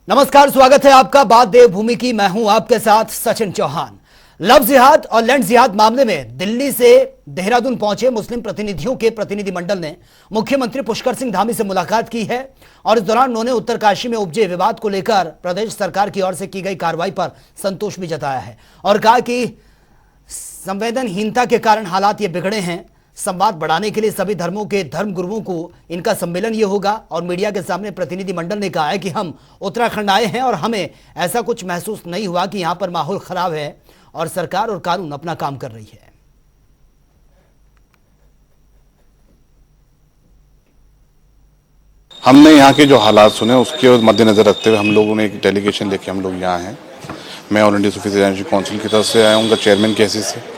नमस्कार, स्वागत है आपका बात देवभूमि की। मैं हूं आपके साथ सचिन चौहान। लव जिहाद और लैंड जिहाद मामले में दिल्ली से देहरादून पहुंचे मुस्लिम प्रतिनिधियों के प्रतिनिधिमंडल ने मुख्यमंत्री पुष्कर सिंह धामी से मुलाकात की है और इस दौरान उन्होंने उत्तरकाशी में उपजे विवाद को लेकर प्रदेश सरकार की ओर से की गई कार्रवाई पर संतोष भी जताया है और कहा कि संवेदनहीनता के कारण हालात ये बिगड़े हैं। संवाद बढ़ाने के लिए सभी धर्मों के धर्म गुरुओं को इनका सम्मेलन ये होगा और मीडिया के सामने प्रतिनिधिमंडल ने कहा है कि हम उत्तराखंड आए हैं और हमें ऐसा कुछ महसूस नहीं हुआ कि यहां पर माहौल खराब है और सरकार और कानून अपना काम कर रही है। हमने यहाँ के जो हालात सुने उसके मद्देनजर रखते हुए हम लोगों ने एक डेलीगेशन लेके हम लोग यहाँ हैं। मैं ऑल इंडिया सूफी रेजिडेंशियल काउंसिल की तरफ से आया हूँ, उनका चेयरमैन की हैसियत से।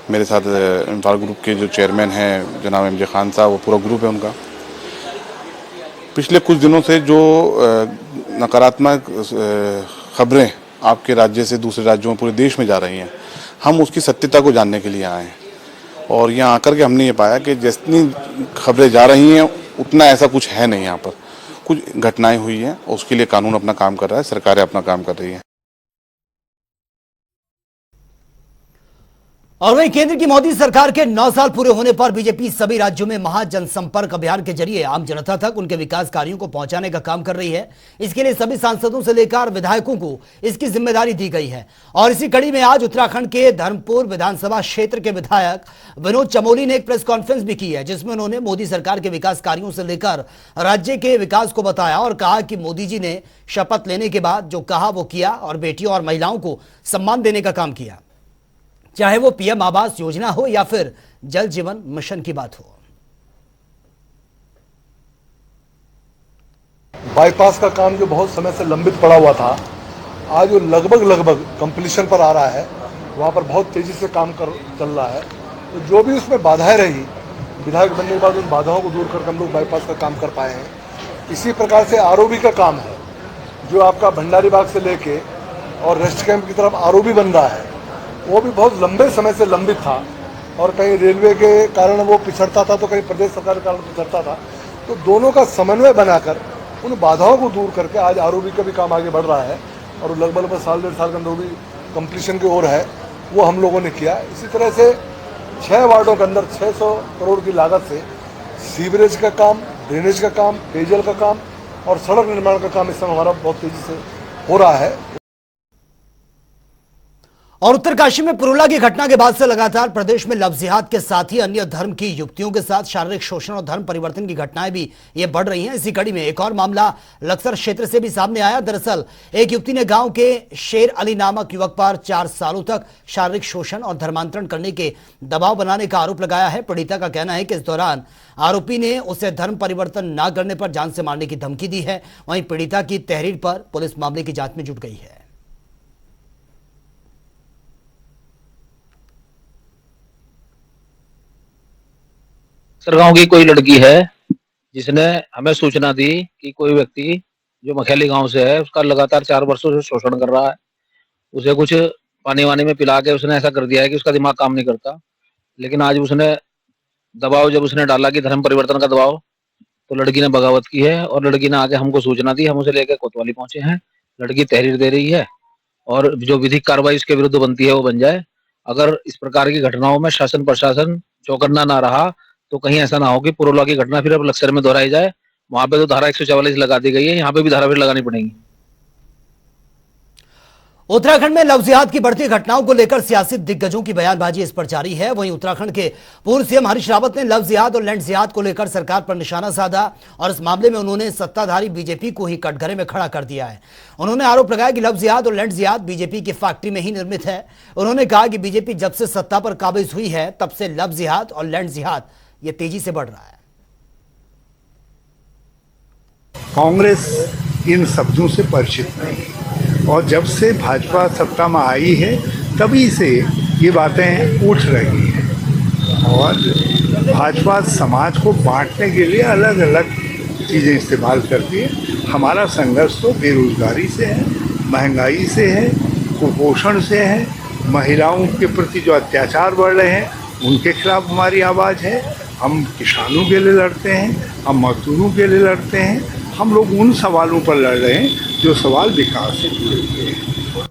मेरे साथ इम्फाल ग्रुप के जो चेयरमैन हैं जनाब एम जे खान साहब, वो पूरा ग्रुप है उनका। पिछले कुछ दिनों से जो नकारात्मक खबरें आपके राज्य से दूसरे राज्यों में पूरे देश में जा रही हैं, हम उसकी सत्यता को जानने के लिए आए हैं और यहाँ आकर के हमने ये पाया कि जितनी खबरें जा रही हैं उतना ऐसा कुछ है नहीं। यहाँ पर कुछ घटनाएं हुई हैं और उसके लिए कानून अपना काम कर रहा है, सरकारें अपना काम कर रही हैं। और वहीं केंद्र की मोदी सरकार के 9 साल पूरे होने पर बीजेपी सभी राज्यों में महाजनसंपर्क अभियान के जरिए आम जनता तक उनके विकास कार्यों को पहुंचाने का काम कर रही है। इसके लिए सभी सांसदों से लेकर विधायकों को इसकी जिम्मेदारी दी गई है और इसी कड़ी में आज उत्तराखंड के धर्मपुर विधानसभा क्षेत्र के विधायक विनोद चमोली ने एक प्रेस कॉन्फ्रेंस भी की है, जिसमें उन्होंने मोदी सरकार के विकास कार्यों से लेकर राज्य के विकास को बताया और कहा कि मोदी जी ने शपथ लेने के बाद जो कहा वो किया और बेटियों और महिलाओं को सम्मान देने का काम किया, चाहे वो पीएम आवास योजना हो या फिर जल जीवन मिशन की बात हो। बाईपास का काम जो बहुत समय से लंबित पड़ा हुआ था, आज वो लगभग कंप्लीशन पर आ रहा है। वहाँ पर बहुत तेजी से काम चल रहा है। तो जो भी उसमें बाधाएं रही, विधायक बनने के बाद उन बाधाओं को दूर करके हम लोग बाईपास का काम कर पाए हैं। इसी प्रकार से आरओबी का काम है, जो आपका भंडारी बाग से लेके और रेस्ट कैंप की तरफ आरओबी बन रहा है, वो भी बहुत लंबे समय से लंबित था और कहीं रेलवे के कारण वो पिछड़ता था तो कहीं प्रदेश सरकार के कारण पिछड़ता था। तो दोनों का समन्वय बनाकर उन बाधाओं को दूर करके आज आरओबी का भी काम आगे बढ़ रहा है और लगभग साल डेढ़ साल के अंदर भी कंप्लीशन की ओर है, वो हम लोगों ने किया। इसी तरह से 6 वार्डों के अंदर 600 करोड़ की लागत से सीवरेज का काम, ड्रेनेज का काम, पेयजल का काम और सड़क निर्माण का काम इस समय हमारा बहुत तेजी से हो रहा है। और उत्तरकाशी में पुरुला की घटना के बाद से लगातार प्रदेश में लव जिहाद के साथ ही अन्य धर्म की युवतियों के साथ शारीरिक शोषण और धर्म परिवर्तन की घटनाएं भी ये बढ़ रही हैं। इसी कड़ी में एक और मामला लक्सर क्षेत्र से भी सामने आया। दरअसल एक युवती ने गांव के शेर अली नामक युवक पर 4 सालों तक शारीरिक शोषण और धर्मांतरण करने के दबाव बनाने का आरोप लगाया है। पीड़िता का कहना है कि इस दौरान आरोपी ने उसे धर्म परिवर्तन न करने पर जान से मारने की धमकी दी है। वहीं पीड़िता की तहरीर पर पुलिस मामले की जांच में जुट गई है। सरगांव की कोई लड़की है जिसने हमें सूचना दी कि कोई व्यक्ति जो मखेली गांव से है उसका लगातार 4 वर्षों से शोषण कर रहा है। उसे कुछ पानी वानी में पिला के उसने ऐसा कर दिया है कि उसका दिमाग काम नहीं करता। लेकिन आज उसने दबाव जब उसने डाला कि धर्म परिवर्तन का दबाव, तो लड़की ने बगावत की है और लड़की ने आके हमको सूचना दी। हम उसे लेकर कोतवाली पहुंचे हैं। लड़की तहरीर दे रही है और जो विधिक कार्रवाई उसके विरुद्ध बनती है वो बन जाए। अगर इस प्रकार की घटनाओं में शासन प्रशासन चौकन्ना ना रहा तो कहीं ऐसा ना हो कि पुरुला की घटना फिर अब लक्सर में दोहराई जाए। वहां पे तो धारा 144 लगा दी गई है, यहाँ पे भी धारा फिर लगानी पड़ेगी। उत्तराखंड में लव जिहाद की बढ़ती घटनाओं को लेकर सियासी दिग्गजों की बयानबाजी इस पर जारी है। वहीं उत्तराखंड के पूर्व सीएम हरीश रावत ने लव जिहाद और लैंड जिहाद को लेकर सरकार पर निशाना साधा और इस मामले में उन्होंने सत्ताधारी बीजेपी को ही कटघरे में खड़ा कर दिया है। उन्होंने आरोप लगाया कि लव जिहाद और लैंड जिहाद बीजेपी की फैक्ट्री में ही निर्मित है। उन्होंने कहा कि बीजेपी जब से सत्ता पर काबिज हुई है तब से लव जिहाद और लैंड जिहाद ये तेजी से बढ़ रहा है। कांग्रेस इन शब्दों से परिचित नहीं और जब से भाजपा सत्ता में आई है तभी से ये बातें उठ रही हैं और भाजपा समाज को बांटने के लिए अलग अलग चीज़ें इस्तेमाल करती है। हमारा संघर्ष तो बेरोजगारी से है, महंगाई से है, कुपोषण से है, महिलाओं के प्रति जो अत्याचार बढ़ रहे हैं उनके खिलाफ हमारी आवाज़ है। हम किसानों के लिए लड़ते हैं, हम मजदूरों के लिए लड़ते हैं। हम लोग उन सवालों पर लड़ रहे हैं जो सवाल विकास से जुड़े हुए हैं।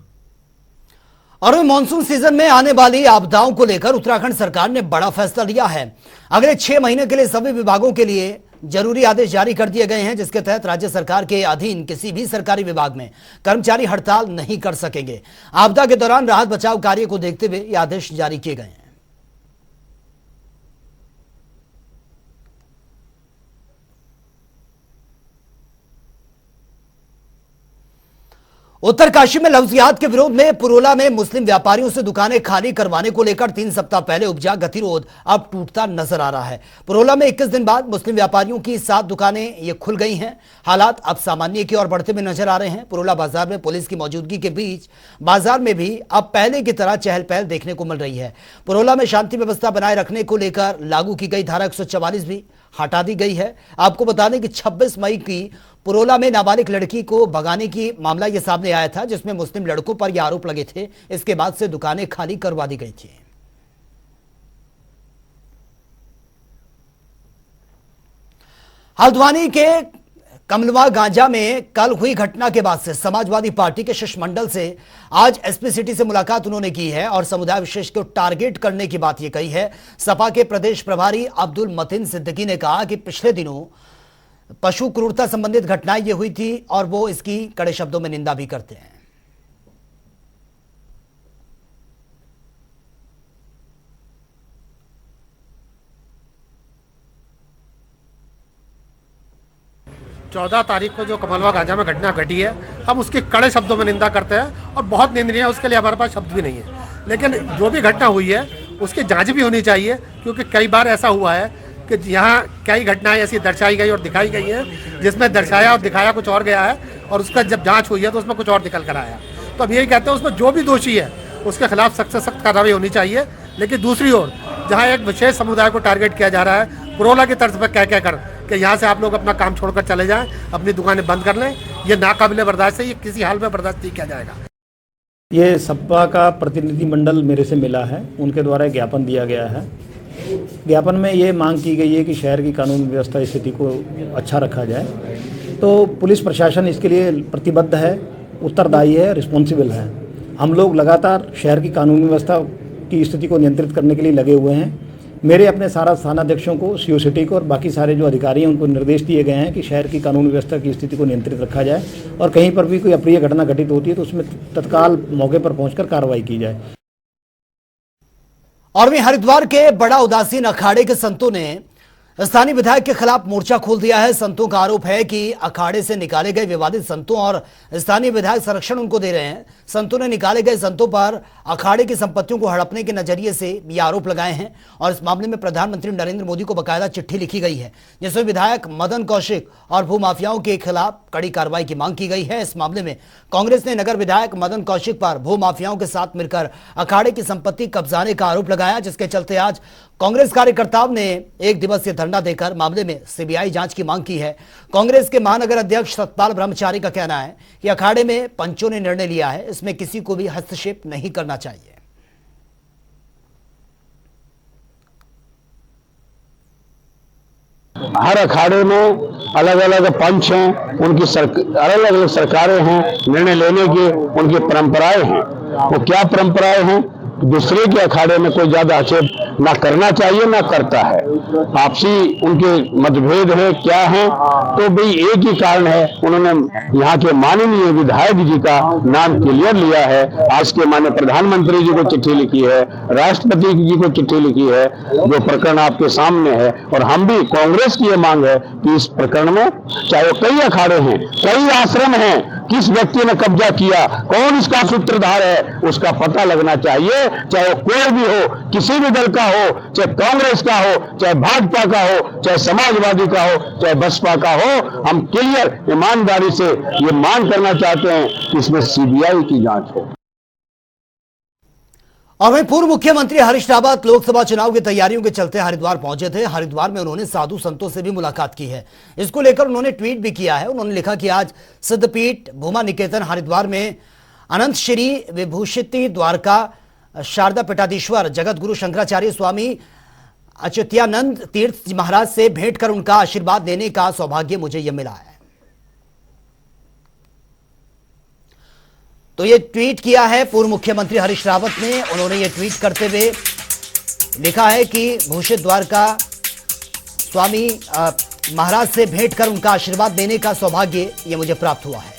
और मानसून सीजन में आने वाली आपदाओं को लेकर उत्तराखंड सरकार ने बड़ा फैसला लिया है। अगले 6 महीने के लिए सभी विभागों के लिए जरूरी आदेश जारी कर दिए गए हैं, जिसके तहत राज्य सरकार के अधीन किसी भी सरकारी विभाग में कर्मचारी हड़ताल नहीं कर सकेंगे। आपदा के दौरान राहत बचाव कार्य को देखते हुए ये आदेश जारी किए गए हैं। उत्तरकाशी में लफ्ज जिहाद के विरोध में पुरोला में मुस्लिम व्यापारियों से दुकानें खाली करवाने को लेकर 3 सप्ताह पहले उपजा गतिरोध अब टूटता नजर आ रहा है। पुरोला में 21 दिन बाद मुस्लिम व्यापारियों की 7 दुकानें ये खुल गई हैं। हालात अब सामान्य की ओर बढ़ते हुए नजर आ रहे हैं। पुरोला बाजार में पुलिस की मौजूदगी के बीच बाजार में भी अब पहले की तरह चहल पहल देखने को मिल रही है। पुरोला में शांति व्यवस्था बनाए रखने को लेकर लागू की गई धारा 144 भी हटा दी गई है। आपको बता दें कि 26 मई की पुरोला में नाबालिग लड़की को भगाने की मामला यह सामने आया था, जिसमें मुस्लिम लड़कों पर यह आरोप लगे थे। इसके बाद से दुकानें खाली करवा दी गई थी। हल्द्वानी के कमलवा गांजा में कल हुई घटना के बाद से समाजवादी पार्टी के शिष्टमंडल से आज एसपी सिटी से मुलाकात उन्होंने की है और समुदाय विशेष को टारगेट करने की बात यह कही है। सपा के प्रदेश प्रभारी अब्दुल मतीन सिद्दीकी ने कहा कि पिछले दिनों पशु क्रूरता संबंधित घटनाएं ये हुई थी और वो इसकी कड़े शब्दों में निंदा भी करते हैं। चौदह तारीख को जो कमलवा गांजा में घटना घटी है, हम उसकी कड़े शब्दों में निंदा करते हैं और बहुत निंदनीय है। उसके लिए हमारे पास शब्द भी नहीं है। लेकिन जो भी घटना हुई है उसकी जांच भी होनी चाहिए, क्योंकि कई बार ऐसा हुआ है कि यहाँ कई घटनाएं ऐसी दर्शाई गई और दिखाई गई हैं जिसमें दर्शाया और दिखाया कुछ और गया है और उसका जब जांच हुई है तो उसमें कुछ और निकल कर आया। तो हम यही कहते हैं उसमें जो भी दोषी है उसके खिलाफ सख्त से सख्त कार्रवाई होनी चाहिए। लेकिन दूसरी ओर जहाँ एक विशेष समुदाय को टारगेट किया जा रहा है पुरोला की तर्ज पर कह कर कि यहाँ से आप लोग अपना काम छोड़कर चले जाएं, अपनी दुकानें बंद कर लें, ये नाकाबिले बर्दाश्त है। ये किसी हाल में बर्दाश्त नहीं किया जाएगा। ये सपा का प्रतिनिधिमंडल मेरे से मिला है, उनके द्वारा एक ज्ञापन दिया गया है। ज्ञापन में ये मांग की गई है कि शहर की कानून व्यवस्था स्थिति को अच्छा रखा जाए। तो पुलिस प्रशासन इसके लिए प्रतिबद्ध है, उत्तरदायी है, रिस्पॉन्सिबल है। हम लोग लगातार शहर की कानून व्यवस्था की स्थिति को नियंत्रित करने के लिए लगे हुए हैं। मेरे अपने सारा थानाध्यक्षों को, सीओ सिटी को और बाकी सारे जो अधिकारी हैं उनको निर्देश दिए गए हैं कि शहर की कानून व्यवस्था की स्थिति को नियंत्रित रखा जाए और कहीं पर भी कोई अप्रिय घटना घटित होती है तो उसमें तत्काल मौके पर पहुंचकर कार्रवाई की जाए। और वहीं हरिद्वार के बड़ा उदासीन अखाड़े के संतों ने स्थानीय विधायक के खिलाफ मोर्चा खोल दिया है। संतों का आरोप है कि अखाड़े से निकाले गए विवादित संतों और स्थानीय विधायक संरक्षण उनको दे रहे हैं। संतों ने निकाले गए संतों पर अखाड़े की संपत्तियों को हड़पने के नजरिए से ये आरोप लगाए हैं और इस मामले में प्रधानमंत्री नरेंद्र मोदी को बकायदा चिट्ठी लिखी गई है, जिसमें विधायक मदन कौशिक और भूमाफियाओं के खिलाफ कड़ी कार्रवाई की मांग की गई है। इस मामले में कांग्रेस ने नगर विधायक मदन कौशिक पर भूमाफियाओं के साथ मिलकर अखाड़े की संपत्ति कब्जाने का आरोप लगाया, जिसके चलते आज कांग्रेस कार्यकर्ताओं ने एक दिवसीय धरना देकर मामले में सीबीआई जांच की मांग की है। कांग्रेस के महानगर अध्यक्ष सतपाल ब्रह्मचारी का कहना है कि अखाड़े में पंचों ने निर्णय लिया है, इसमें किसी को भी हस्तक्षेप नहीं करना चाहिए। हर अखाड़े में अलग अलग पंच हैं, उनकी अलग अलग सरकारें हैं, निर्णय लेने की उनकी परंपराएं हैं। वो क्या परंपराएं हैं? दूसरे के अखाड़े में कोई ज्यादा हस्तक्षेप ना करना चाहिए, ना करता है। आपसी उनके मतभेद है, क्या है? तो भाई एक ही कारण है, उन्होंने यहाँ के माननीय विधायक जी का नाम क्लियर लिया है। आज के माननीय प्रधानमंत्री जी को चिट्ठी लिखी है, राष्ट्रपति जी को चिट्ठी लिखी है, जो प्रकरण आपके सामने है। और हम भी कांग्रेस की ये मांग है कि इस प्रकरण में चाहे वो कई अखाड़े हैं, कई आश्रम हैं, किस व्यक्ति ने कब्जा किया, कौन इसका सूत्रधार है, उसका पता लगना चाहिए। चाहे वो कोई भी हो, किसी भी दल का हो, चाहे कांग्रेस का हो, चाहे भाजपा का हो, चाहे समाजवादी का हो, चाहे बसपा का हो, हम क्लियर ईमानदारी से ये मांग करना चाहते हैं कि इसमें सीबीआई की जांच हो। और वहीं पूर्व मुख्यमंत्री हरीश रावत लोकसभा चुनाव की तैयारियों के चलते हरिद्वार पहुंचे थे। हरिद्वार में उन्होंने साधु संतों से भी मुलाकात की है। इसको लेकर उन्होंने ट्वीट भी किया है। उन्होंने लिखा कि आज सिद्धपीठ भूमा निकेतन हरिद्वार में अनंत श्री विभूषिति द्वारका शारदा पीठाधीश्वर जगत गुरु शंकराचार्य स्वामी अच्युत्यानंद तीर्थ महाराज से भेंट कर उनका आशीर्वाद लेने का सौभाग्य मुझे यह मिला है। तो ये ट्वीट किया है पूर्व मुख्यमंत्री हरीश रावत ने। उन्होंने ये ट्वीट करते हुए लिखा है कि भूषित द्वारका स्वामी महाराज से भेंट कर उनका आशीर्वाद देने का सौभाग्य ये मुझे प्राप्त हुआ है।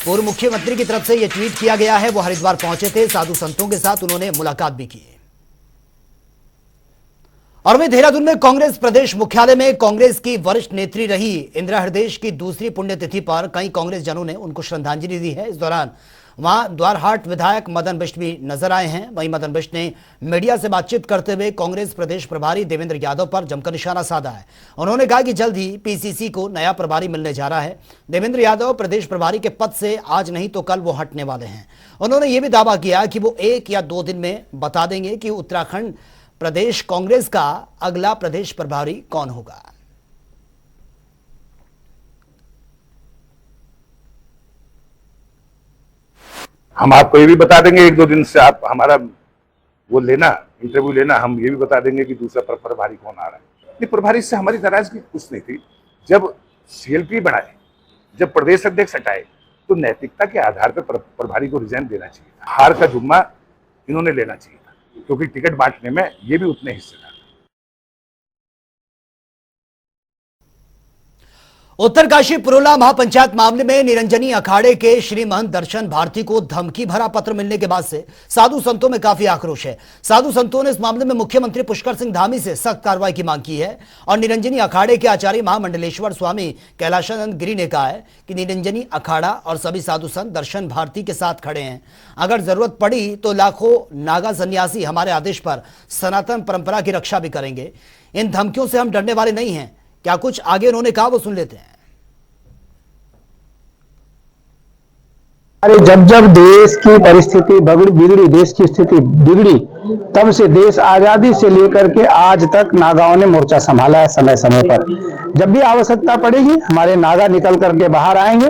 पूर्व मुख्यमंत्री की तरफ से यह ट्वीट किया गया है। वो हरिद्वार पहुंचे थे, साधु संतों के साथ उन्होंने मुलाकात भी की। और वहीं देहरादून में कांग्रेस प्रदेश मुख्यालय में कांग्रेस की वरिष्ठ नेत्री रही इंदिरा हृदयेश की दूसरी पुण्यतिथि पर कई कांग्रेस जनों ने उनको श्रद्धांजलि दी है। इस दौरान वहां द्वारहाट विधायक मदन बिष्ट भी नजर आए हैं। वहीं मदन बिष्ट ने मीडिया से बातचीत करते हुए कांग्रेस प्रदेश प्रभारी देवेंद्र यादव पर जमकर निशाना साधा है। उन्होंने कहा कि जल्द ही पीसीसी को नया प्रभारी मिलने जा रहा है। देवेंद्र यादव प्रदेश प्रभारी के पद से आज नहीं तो कल वो हटने वाले हैं। उन्होंने ये भी दावा किया कि वो 1 या 2 दिन में बता देंगे कि उत्तराखंड प्रदेश कांग्रेस का अगला प्रदेश प्रभारी कौन होगा। हम आपको ये भी बता देंगे 1-2 दिन से, आप हमारा वो लेना, इंटरव्यू लेना, हम ये भी बता देंगे कि दूसरा प्रभारी कौन आ रहा है। नहीं, प्रभारी से हमारी नाराजगी कुछ नहीं थी। जब सीएलपी बनाए, जब प्रदेश अध्यक्ष हटाए, तो नैतिकता के आधार पर प्रभारी को रिजाइन देना चाहिए था। हार का जुम्मा इन्होंने लेना चाहिए था, क्योंकि टिकट बांटने में ये भी उतने हिस्सेदार। उत्तरकाशी पुरोला महापंचायत मामले में निरंजनी अखाड़े के श्री महंत दर्शन भारती को धमकी भरा पत्र मिलने के बाद से साधु संतों में काफी आक्रोश है। साधु संतों ने इस मामले में मुख्यमंत्री पुष्कर सिंह धामी से सख्त कार्रवाई की मांग की है। और निरंजनी अखाड़े के आचार्य महामंडलेश्वर स्वामी कैलाशानंद गिरी ने कहा है कि निरंजनी अखाड़ा और सभी साधु संत दर्शन भारती के साथ खड़े हैं। अगर जरूरत पड़ी तो लाखों नागा सन्यासी हमारे आदेश पर सनातन परंपरा की रक्षा भी करेंगे। इन धमकियों से हम डरने वाले नहीं हैं। क्या कुछ आगे उन्होंने कहा, वो सुन लेते हैं। अरे जब जब देश की परिस्थिति बिगड़ी, देश की स्थिति बिगड़ी, तब से देश आजादी से लेकर के आज तक नागाओं ने मोर्चा संभाला है। समय समय पर जब भी आवश्यकता पड़ेगी हमारे नागा निकल करके बाहर आएंगे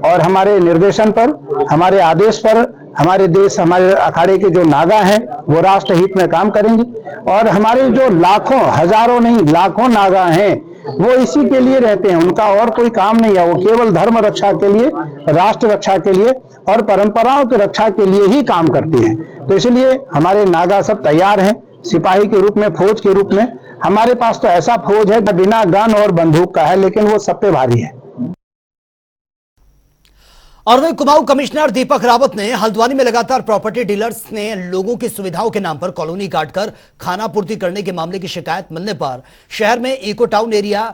और हमारे निर्देशन पर, हमारे आदेश पर हमारे देश, हमारे अखाड़े के जो नागा हैं वो राष्ट्र हित में काम करेंगे। और हमारे जो लाखों, हजारों नहीं लाखों नागा हैं वो इसी के लिए रहते हैं। उनका और कोई काम नहीं है। वो केवल धर्म रक्षा के लिए, राष्ट्र रक्षा के लिए और परंपराओं की रक्षा के लिए ही काम करते हैं। तो इसलिए हमारे नागा सब तैयार हैं, सिपाही के रूप में, फौज के रूप में। हमारे पास तो ऐसा फौज है बिना गन और बंदूक का है, लेकिन वो सब पे भारी है। और वहीं कुमाऊं कमिश्नर दीपक रावत ने हल्द्वानी में लगातार प्रॉपर्टी डीलर्स ने लोगों की सुविधाओं के नाम पर कॉलोनी काटकर खानापूर्ति करने के मामले की शिकायत मिलने पर शहर में इको टाउन एरिया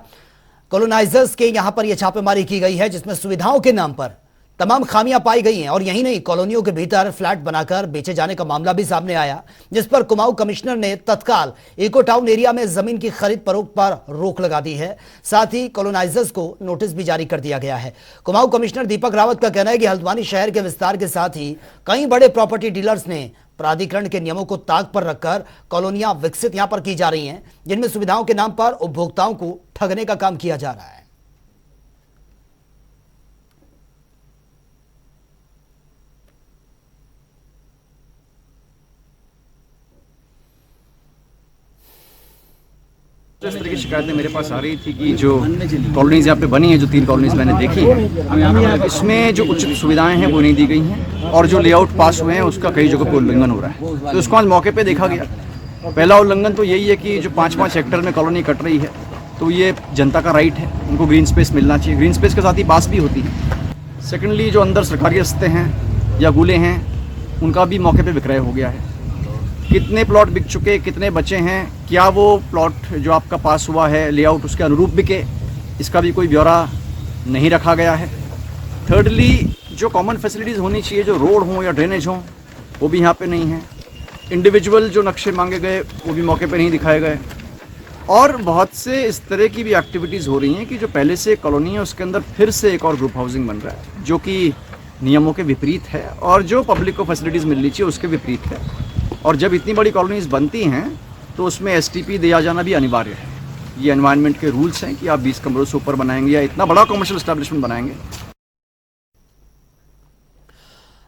कॉलोनाइजर्स के यहां पर यह छापेमारी की गई है, जिसमें सुविधाओं के नाम पर तमाम खामियां पाई गई हैं। और यही नहीं, कॉलोनियों के भीतर फ्लैट बनाकर बेचे जाने का मामला भी सामने आया, जिस पर कुमाऊं कमिश्नर ने तत्काल इको टाउन एरिया में जमीन की खरीद फरोख्त पर रोक लगा दी है। साथ ही कॉलोनाइजर्स को नोटिस भी जारी कर दिया गया है। कुमाऊं कमिश्नर दीपक रावत का कहना है कि हल्द्वानी शहर के विस्तार के साथ ही कई बड़े प्रॉपर्टी डीलर्स ने प्राधिकरण के नियमों को ताक पर रखकर कॉलोनियां विकसित यहां पर की जा रही हैं, जिनमें सुविधाओं के नाम पर उपभोक्ताओं को ठगने का काम किया जा रहा है। इस तरह की शिकायतें मेरे पास आ रही थी कि जो कॉलोनीज यहाँ पे बनी हैं, जो 3 कॉलोनीज मैंने देखी हैं, इसमें जो उचित सुविधाएं हैं वो नहीं दी गई हैं और जो लेआउट पास हुए हैं उसका कई जगह पे उल्लंघन हो रहा है। तो उसको आज मौके पे देखा गया। पहला उल्लंघन तो यही है कि जो 5-5 हेक्टेयर में कॉलोनी कट रही है, तो ये जनता का राइट है, उनको ग्रीन स्पेस मिलना चाहिए। ग्रीन स्पेस के साथ ही बास भी होती है। सेकेंडली, जो अंदर सरकारी रस्ते हैं या गुले हैं, उनका भी मौके पर विक्रय हो गया है। कितने प्लॉट बिक चुके, कितने बचे हैं, क्या वो प्लॉट जो आपका पास हुआ है लेआउट उसके अनुरूप बिके, इसका भी कोई ब्यौरा नहीं रखा गया है। थर्डली, जो कॉमन फैसिलिटीज़ होनी चाहिए, जो रोड हों या ड्रेनेज हों, वो भी यहाँ पे नहीं है। इंडिविजुअल जो नक्शे मांगे गए वो भी मौके पे नहीं दिखाए गए। और बहुत से इस तरह की भी एक्टिविटीज़ हो रही हैं कि जो पहले से कॉलोनी है उसके अंदर फिर से एक और ग्रुप हाउसिंग बन रहा है, जो कि नियमों के विपरीत है और जो पब्लिक को फैसिलिटीज़ मिलनी चाहिए उसके विपरीत है। और जब इतनी बड़ी कॉलोनीज बनती हैं तो उसमें एसटीपी दिया जाना भी अनिवार्य है। ये एनवायरनमेंट के रूल्स हैं कि आप 20 कमरों से ऊपर बनाएंगे या इतना बड़ा कमर्शियल एस्टेब्लिशमेंट बनाएंगे।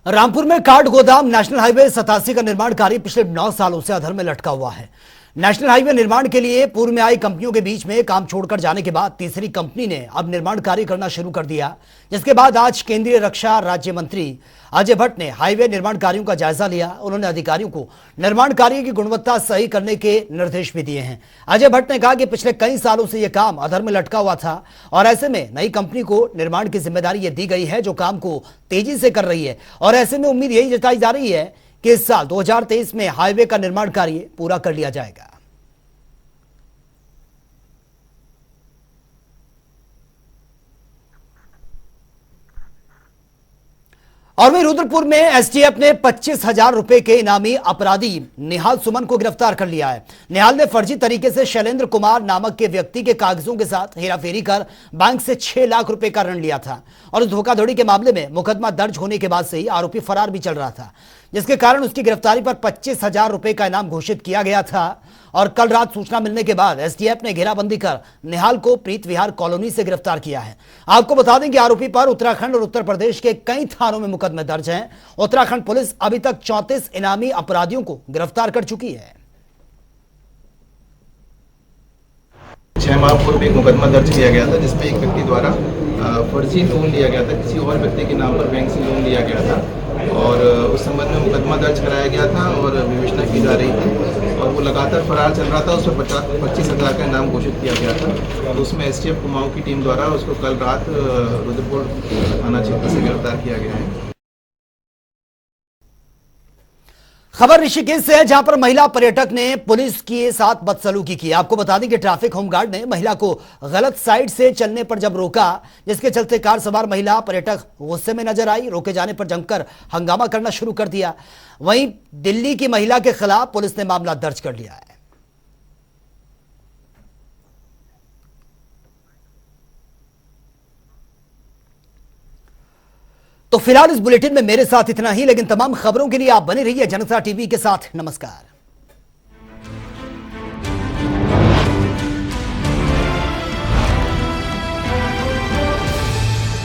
रामपुर में काठ गोदाम नेशनल हाईवे 87 का निर्माण कार्य पिछले 9 सालों से अधर में लटका हुआ है। नेशनल हाईवे निर्माण के लिए पूर्व में आई कंपनियों के बीच में काम छोड़कर जाने के बाद तीसरी कंपनी ने अब निर्माण कार्य करना शुरू कर दिया, जिसके बाद आज केंद्रीय रक्षा राज्य मंत्री अजय भट्ट ने हाईवे निर्माण कार्यों का जायजा लिया। उन्होंने अधिकारियों को निर्माण कार्य की गुणवत्ता सही करने के निर्देश भी दिए हैं। अजय भट्ट ने कहा कि पिछले कई सालों से यह काम अधर में लटका हुआ था और ऐसे में नई कंपनी को निर्माण की जिम्मेदारी यह दी गई है जो काम को तेजी से कर रही है और ऐसे में उम्मीद यही जताई जा रही है कि इस साल 2023 में हाईवे का निर्माण कार्य पूरा कर लिया जाएगा। और वहीं रुद्रपुर में एसटीएफ ने 25,000 रुपए के इनामी अपराधी निहाल सुमन को गिरफ्तार कर लिया है। निहाल ने फर्जी तरीके से शैलेंद्र कुमार नामक के व्यक्ति के कागजों के साथ हेराफेरी कर बैंक से 6 लाख रुपए का ऋण लिया था और इस धोखाधड़ी के मामले में मुकदमा दर्ज होने के बाद से ही आरोपी फरार भी चल रहा था, जिसके कारण उसकी गिरफ्तारी पर 25,000 रुपए का इनाम घोषित किया गया था। और कल रात सूचना मिलने के बाद एसटीएफ ने घेराबंदी कर निहाल को प्रीत विहार कॉलोनी से गिरफ्तार किया है। आपको बता दें कि आरोपी पर उत्तराखंड और उत्तर प्रदेश के कई थानों में मुकदमे दर्ज हैं। उत्तराखंड पुलिस अभी तक 34 इनामी अपराधियों को गिरफ्तार कर चुकी है। 6 माह पूर्व एक मुकदमा दर्ज किया गया था जिसमें एक व्यक्ति द्वारा फर्जी लोन लिया गया था, किसी और व्यक्ति के नाम पर बैंक से लोन लिया गया था और उस संबंध में मुकदमा दर्ज कराया गया था और विवेचना की जा रही थी और वो लगातार फरार चल रहा था। उस पर 25,000 का इनाम घोषित किया गया था। तो उसमें एसटीएफ कुमाऊं की टीम द्वारा उसको कल रात रुद्रपुर थाना क्षेत्र से गिरफ्तार किया गया है। खबर ऋषिकेश से है, जहां पर महिला पर्यटक ने पुलिस के साथ बदसलूकी की। आपको बता दें कि ट्रैफिक होमगार्ड ने महिला को गलत साइड से चलने पर जब रोका, जिसके चलते कार सवार महिला पर्यटक गुस्से में नजर आई। रोके जाने पर जमकर हंगामा करना शुरू कर दिया। वहीं दिल्ली की महिला के खिलाफ पुलिस ने मामला दर्ज कर लिया है। तो फिलहाल इस बुलेटिन में मेरे साथ इतना ही, लेकिन तमाम खबरों के लिए आप बने रहिए जनता टीवी के साथ। नमस्कार।